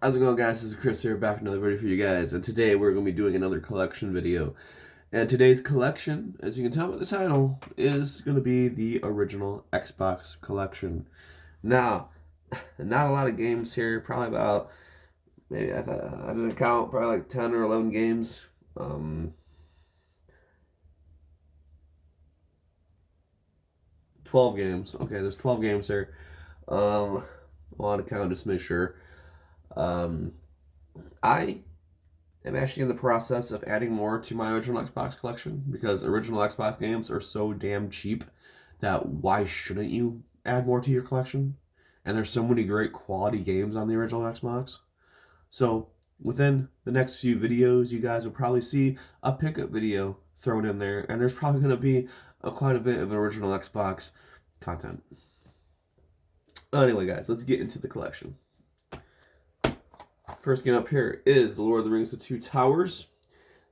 How's it going, guys? This is Chris here, back with another video for you guys, and today we're going to be doing another collection video. And today's collection, as you can tell by the title, is going to be the original Xbox collection. Now, not a lot of games here, probably about, maybe I didn't count, probably like 10 or 11 games. 12 games. Okay, there's 12 games here. I want to count just to make sure. Um, I am actually in the process of adding more to my original Xbox collection because original Xbox games are so damn cheap that why shouldn't you add more to your collection? And there's so many great quality games on the original Xbox. So within the next few videos, you guys will probably see a pickup video thrown in there, and there's probably going to be quite a bit of original Xbox content. Anyway, guys, let's get into the collection. First game up here is The Lord of the Rings: The Two Towers.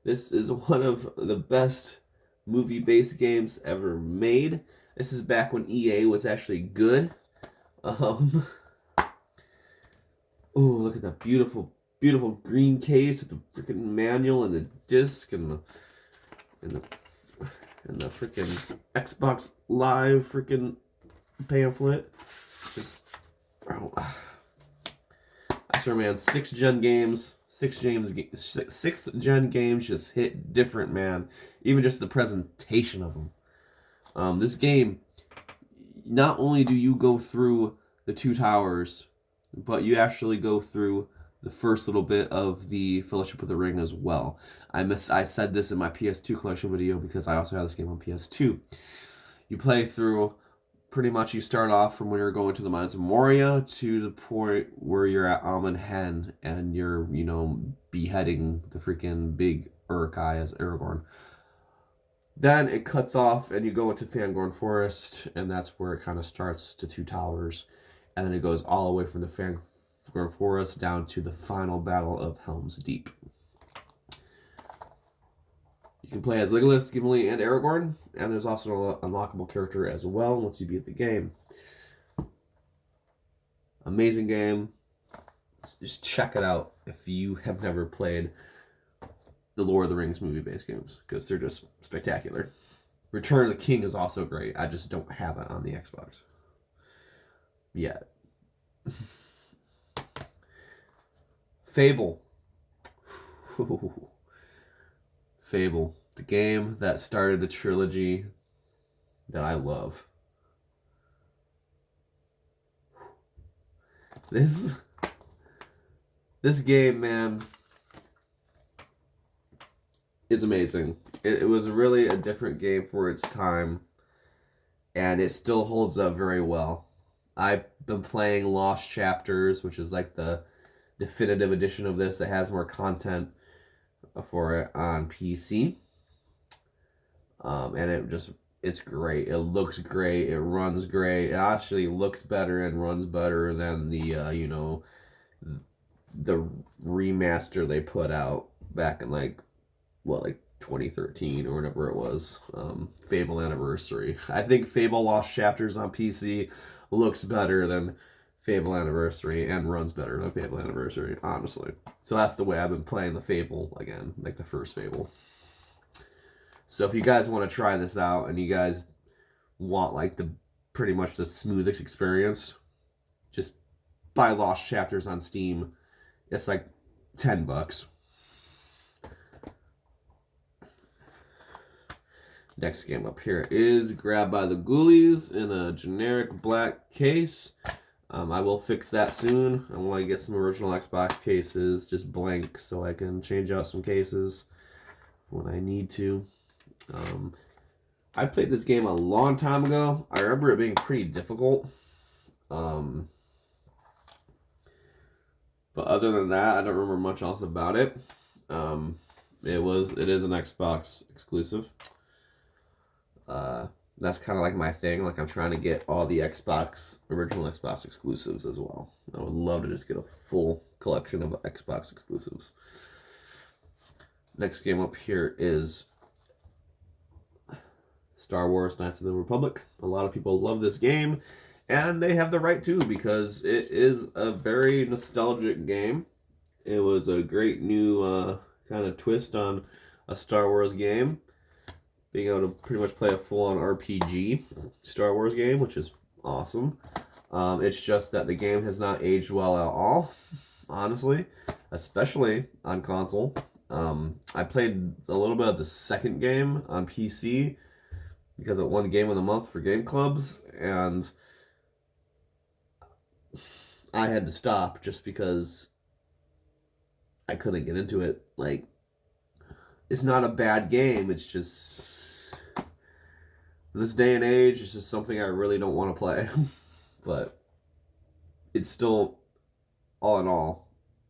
This is one of the best movie-based games ever made. This is back when EA was actually good. Oh, look at that beautiful, beautiful green case with the freaking manual and the disc and the freaking Xbox Live freaking pamphlet. Just, bro. I swear, man, 6th gen games just hit different, man. Even just the presentation of them. This game, not only do you go through the Two Towers, but you actually go through the first little bit of the Fellowship of the Ring as well. I said this in my PS2 collection video because I also have this game on PS2. You play through. Pretty much you start off from when you're going to the Mines of Moria to the point where you're at Amon Hen and you're, beheading the freaking big Uruk-hai as Aragorn. Then it cuts off and you go into Fangorn Forest, and that's where it kind of starts to Two Towers. And then it goes all the way from the Fangorn Forest down to the final battle of Helm's Deep. You can play as Legolas, Gimli, and Aragorn, and there's also an unlockable character as well once you beat the game. Amazing game. Just check it out if you have never played the Lord of the Rings movie-based games, because they're just spectacular. Return of the King is also great. I just don't have it on the Xbox yet. Fable. Fable, the game that started the trilogy that I love. This game, man, is amazing. It was really a different game for its time, and it still holds up very well. I've been playing Lost Chapters, which is like the definitive edition of this that has more content for it on PC. And it's great. It looks great. It runs great. It actually looks better and runs better than the remaster they put out back in like 2013 or whatever it was. Fable Anniversary. I think Fable Lost Chapters on PC looks better than Fable Anniversary and runs better than Fable Anniversary, honestly. So that's the way I've been playing the Fable again, like the first Fable. So if you guys want to try this out and you guys want like pretty much the smoothest experience, just buy Lost Chapters on Steam. It's like $10. Next game up here is Grabbed by the Ghoulies in a generic black case. I will fix that soon. I want to get some original Xbox cases just blank so I can change out some cases when I need to. I played this game a long time ago. I remember it being pretty difficult. But other than that, I don't remember much else about it. It is an Xbox exclusive. That's kind of like my thing. Like, I'm trying to get all the original Xbox exclusives as well. I would love to just get a full collection of Xbox exclusives. Next game up here is Star Wars Knights of the Republic. A lot of people love this game, and they have the right to, because it is a very nostalgic game. It was a great new kind of twist on a Star Wars game. Being able to pretty much play a full-on RPG Star Wars game, which is awesome. It's just that the game has not aged well at all, honestly, especially on console. I played a little bit of the second game on PC because it won Game of the Month for Game Clubs, and I had to stop just because I couldn't get into it. Like, it's not a bad game, it's just, this day and age, it's just something I really don't want to play. But it's still, all in all,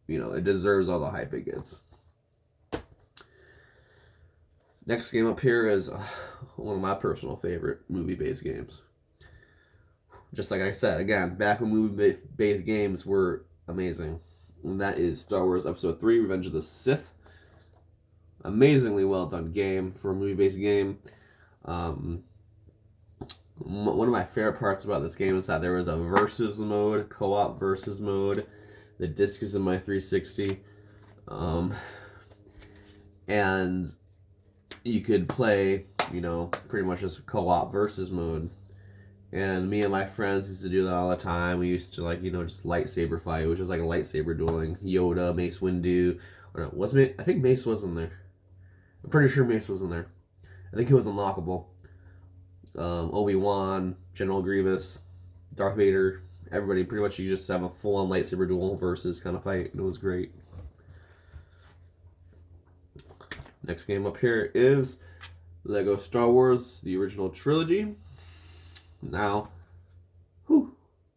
you know, it deserves all the hype it gets. Next game up here is one of my personal favorite movie-based games. Just like I said, again, back when movie-based games were amazing. And that is Star Wars Episode 3, Revenge of the Sith. Amazingly well done game for a movie-based game. One of my favorite parts about this game is that there was a versus mode, co-op versus mode. The disc is in my 360. And you could play, you know, pretty much just co-op versus mode. And me and my friends used to do that all the time. We used to, like, you know, just lightsaber fight, which is like a lightsaber dueling. Yoda, Mace Windu, or no, I think Mace was in there. I'm pretty sure Mace was in there. I think he was unlockable. Obi-Wan, General Grievous, Darth Vader, everybody. Pretty much you just have a full-on lightsaber duel versus kind of fight. And it was great. Next game up here is Lego Star Wars, the original trilogy. Now,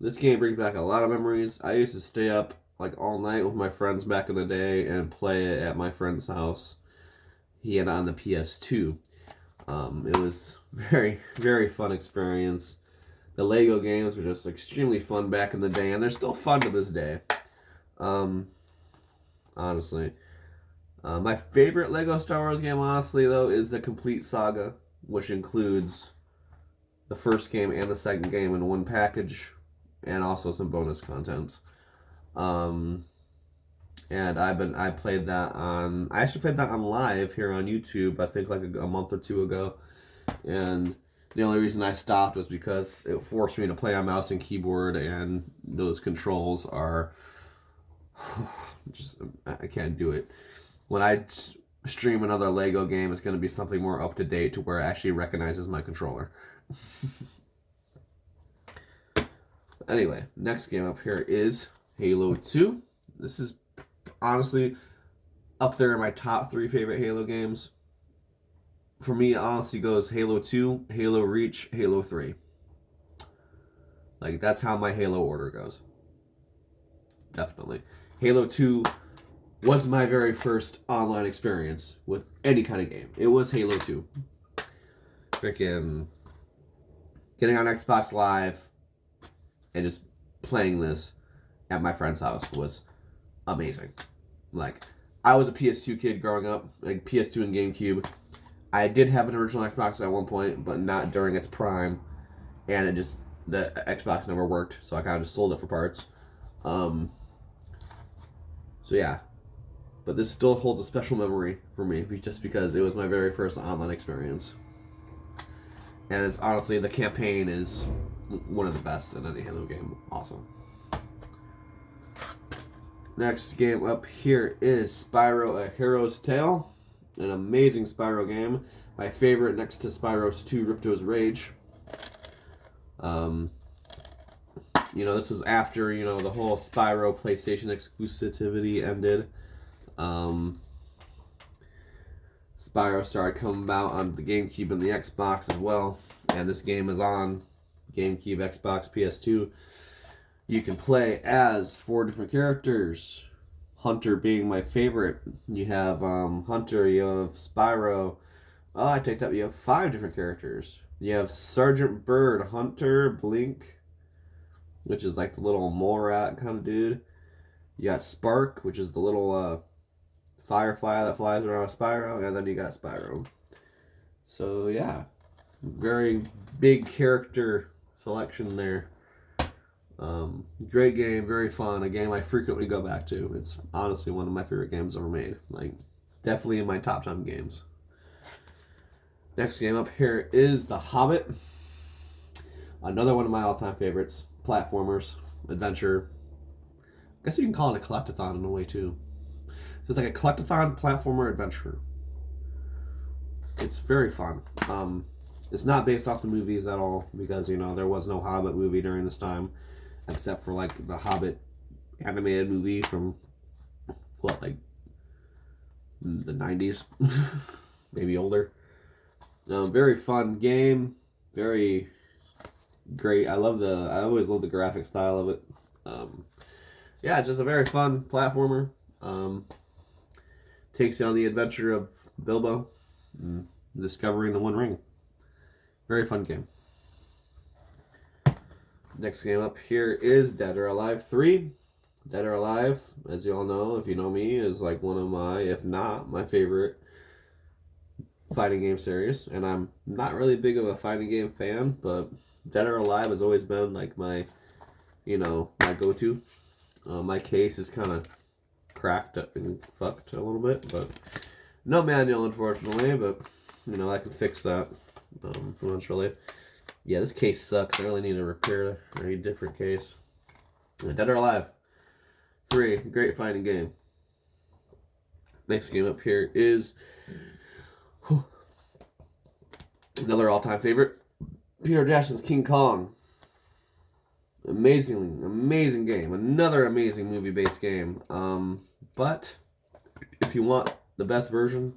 this game brings back a lot of memories. I used to stay up like all night with my friends back in the day and play it at my friend's house. He had on the PS2. It was very, very fun experience. The Lego games were just extremely fun back in the day, and they're still fun to this day. Honestly. My favorite Lego Star Wars game, honestly, though, is the Complete Saga, which includes the first game and the second game in one package, and also some bonus content. And I played that on, I actually played that on live here on YouTube, I think like a month or two ago. And the only reason I stopped was because it forced me to play on mouse and keyboard, and those controls are just, I can't do it. When I stream another Lego game, it's going to be something more up to date to where it actually recognizes my controller. Anyway, next game up here is Halo 2. This is honestly up there in my top 3 favorite Halo games. For me, it honestly goes Halo 2, Halo Reach, Halo 3. Like, that's how my Halo order goes. Definitely. Halo 2 was my very first online experience with any kind of game. It was Halo 2. Freaking getting on Xbox Live and just playing this at my friend's house was amazing. Like, I was a PS2 kid growing up, like PS2 and GameCube. I did have an original Xbox at one point, but not during its prime. And it just, the Xbox never worked, so I kind of just sold it for parts. So yeah. But this still holds a special memory for me, just because it was my very first online experience. And it's honestly, the campaign is one of the best in any Halo game. Awesome. Next game up here is Spyro: A Hero's Tale. An amazing Spyro game. My favorite next to Spyro's 2, Ripto's Rage. You know, this was after, you know, the whole Spyro PlayStation exclusivity ended. Spyro started coming out on the GameCube and the Xbox as well, and this game is on GameCube, Xbox, PS2. You can play as 4 different characters, Hunter being my favorite. You have Hunter, you have Spyro. Oh, I take that. You have 5 different characters. You have Sergeant Bird, Hunter, Blink, which is like the little mole rat kind of dude. You got Spark, which is the little firefly that flies around Spyro, and then you got Spyro. So yeah, very big character selection there. Great game, very fun. A game I frequently go back to. It's honestly one of my favorite games ever made. Like, definitely in my top 10 games. Next game up here is The Hobbit. Another one of my all-time favorites. Platformers, adventure. I guess you can call it a collectathon in a way too. So it's like a collectathon platformer adventure. It's very fun. It's not based off the movies at all because, you know, there was no Hobbit movie during this time, except for like the Hobbit animated movie from what, like the 90s, maybe older. Very fun game, very great. I always love the graphic style of it. Yeah, it's just a very fun platformer. Takes you on the adventure of Bilbo and discovering the One Ring. Very fun game. Next game up here is Dead or Alive 3. Dead or Alive, as you all know, if you know me, is like one of my, if not my favorite fighting game series. And I'm not really big of a fighting game fan, but Dead or Alive has always been like my, you know, my go-to. My case is kind of cracked up and fucked a little bit, but no manual, unfortunately, but, you know, I can fix that eventually. Yeah, this case sucks. I really need to repair or a different case. Dead or Alive 3, great fighting game. Next game up here is another all-time favorite, Peter Jackson's King Kong. Amazing game. Another amazing movie-based game. But if you want the best version,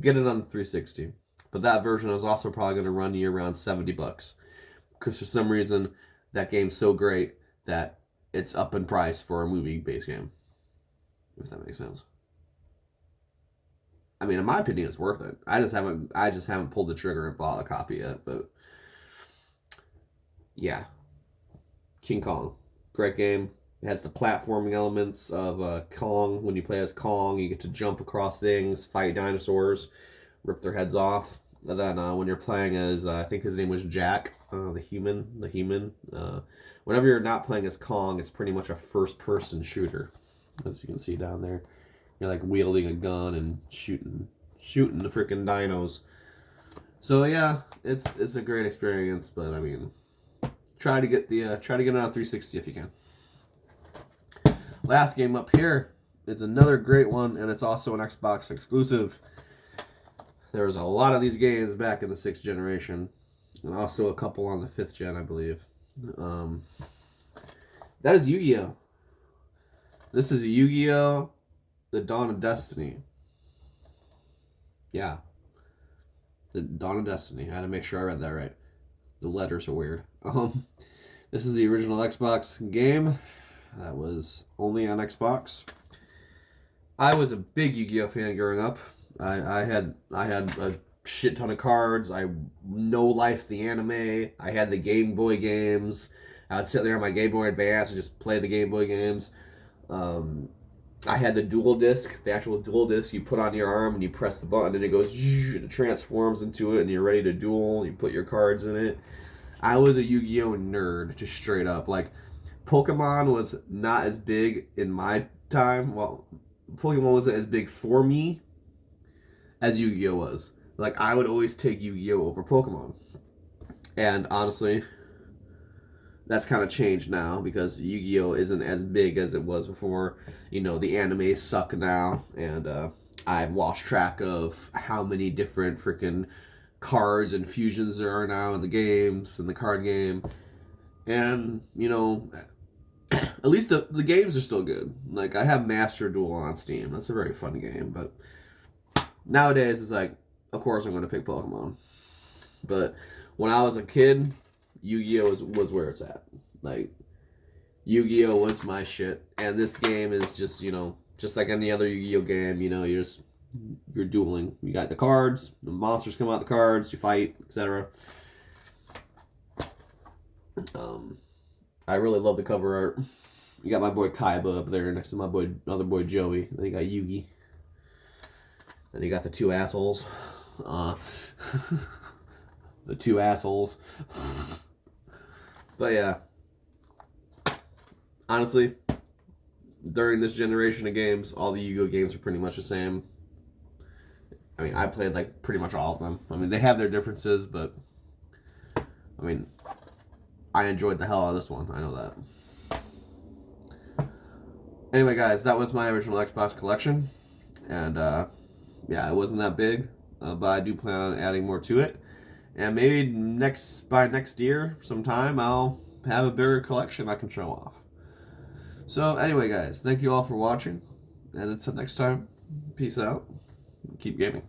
get it on the 360. But that version is also probably going to run you around $70. Because for some reason, that game's so great that it's up in price for a movie-based game. If that makes sense. I mean, in my opinion, it's worth it. I just haven't pulled the trigger and bought a copy yet. But yeah, King Kong, great game. It has the platforming elements of Kong. When you play as Kong, you get to jump across things, fight dinosaurs, rip their heads off. And then when you're playing as, I think his name was Jack, the human. Whenever you're not playing as Kong, it's pretty much a first-person shooter, as you can see down there. You're like wielding a gun and shooting the freaking dinos. So yeah, it's a great experience. But I mean, try to get it on 360 if you can. Last game up here is another great one, and it's also an Xbox exclusive. There was a lot of these games back in the 6th generation, and also a couple on the 5th gen, I believe. That is YuGiOh. This is YuGiOh, The Dawn of Destiny. Yeah. The Dawn of Destiny. I had to make sure I read that right. The letters are weird. This is the original Xbox game that was only on Xbox. I was a big Yu-Gi-Oh fan growing up. I had a shit ton of cards. I no-life the anime. I had the Game Boy games. I'd sit there on my Game Boy Advance and just play the Game Boy games. I had the dual disc, the actual dual disc. You put on your arm and you press the button and it goes, it transforms into it and you're ready to duel. You put your cards in it. I was a Yu-Gi-Oh nerd, just straight up. Like, Pokemon was not as big in my time. Well, Pokemon wasn't as big for me as Yu-Gi-Oh was. Like, I would always take Yu-Gi-Oh over Pokemon. And honestly, that's kind of changed now because Yu-Gi-Oh isn't as big as it was before. You know, the animes suck now, and I've lost track of how many different freaking cards and fusions there are now in the games, in the card game. And, you know, at least the games are still good. Like, I have Master Duel on Steam. That's a very fun game, but nowadays it's like, of course I'm going to pick Pokemon. But when I was a kid, Yu-Gi-Oh was where it's at. Like, Yu-Gi-Oh was my shit. And this game is just, you know, just like any other Yu-Gi-Oh game, you know, you're dueling. You got the cards, the monsters come out the cards, you fight, etc. I really love the cover art. You got my boy Kaiba up there next to my other boy Joey. Then you got Yugi. Then you got the two assholes. The two assholes. But yeah, honestly, during this generation of games, all the YuGiOh games are pretty much the same. I mean, I played like pretty much all of them. I mean, they have their differences, but I mean, I enjoyed the hell out of this one. I know that. Anyway, guys, that was my original Xbox collection, and yeah, it wasn't that big, but I do plan on adding more to it, and maybe by next year, sometime, I'll have a bigger collection I can show off. So anyway, guys, thank you all for watching, and until next time, peace out, keep gaming.